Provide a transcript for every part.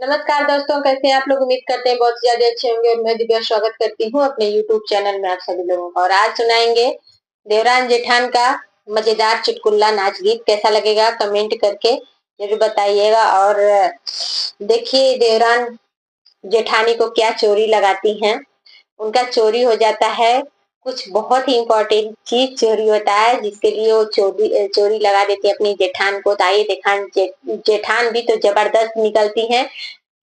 नमस्कार दोस्तों, कैसे हैं आप लोग? उम्मीद करते हैं बहुत ज्यादा अच्छे होंगे और मैं दिव्या स्वागत करती हूँ अपने यूट्यूब चैनल में आप सभी लोगों का। और आज सुनाएंगे देवरान जेठान का मजेदार चुटकुला नाच गीत। कैसा लगेगा कमेंट करके जरूर बताइएगा। और देखिए देवरान जेठानी को क्या चोरी लगाती हैं। उनका चोरी हो जाता है, कुछ बहुत ही इम्पोर्टेंट चीज चोरी होता है जिसके लिए वो चोरी चोरी लगा देती है अपनी जेठान को। तो आइए जेठान भी तो जबरदस्त निकलती हैं,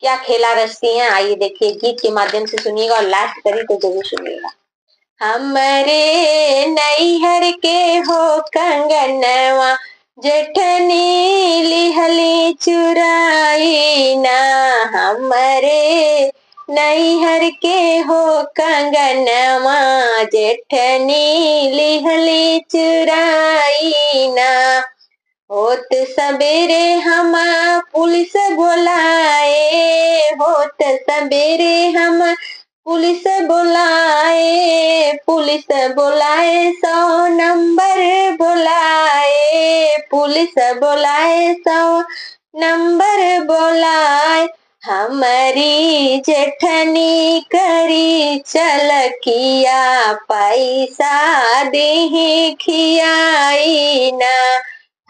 क्या खेला रचती हैं। आइए देखिए, गीत के माध्यम से सुनिएगा और लास्ट करी तो जरूर सुनिएगा। हमरे नैहर के हो कंगनवा, जेठनी लिहली चुराई ना। हमरे नैहर के हो कंगनवा, जेठनी लिहली चुराई ना। होत सबेरे हम पुलिस बुलाए, होत सबेरे हम पुलिस बुलाए, पुलिस बुलाए 100 नंबर बुलाए, पुलिस बुलाए 100 नंबर बुलाए। हमारी जेठनी करी चलकिया, पैसा दे खियाई ना।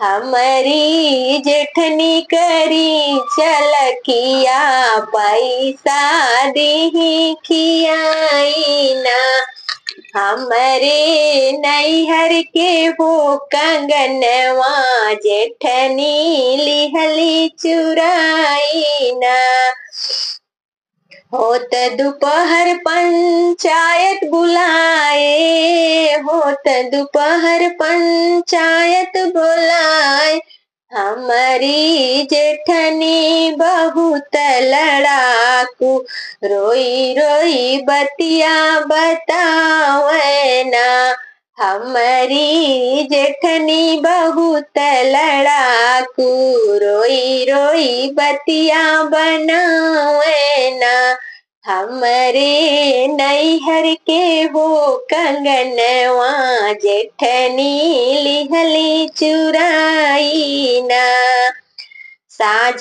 हमारी जेठनी करी चलकिया, पैसा दे खियाई ना। हमरे नैहर के हो कंगनवा, जेठनी लिहली चुराई ना। होत दोपहर पंचायत बुलाए, होत दोपहर पंचायत बुलाए। हमारी जेठनी बहुत लड़ाकू, रोई रोई बतिया बतावे ना। हमारी जेठनी बहुत लड़ाकू, रोई रोई बतिया बनावे ना। हमरे नैहर के हो कंगनवा, जेठनी लिहली चुराई ना। साझ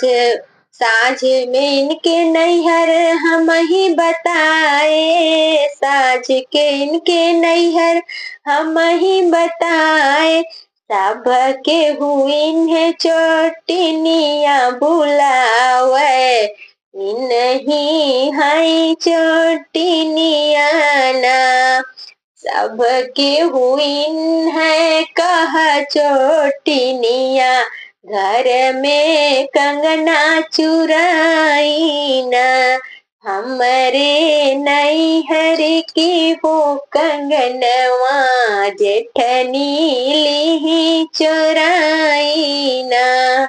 साझ में इनके नैहर हम ही बताए, साझ के इनके नैहर हम ही बताए। सब के हुईन है चोटिनिया बुलावे, नहीं है चोटिनिया ना। सब के हुईन है कहा चोटिनिया, घर में कंगना चुराई ना। हमरे नैहर की हो कंगनवा, जेठनी लिही चुराई ना।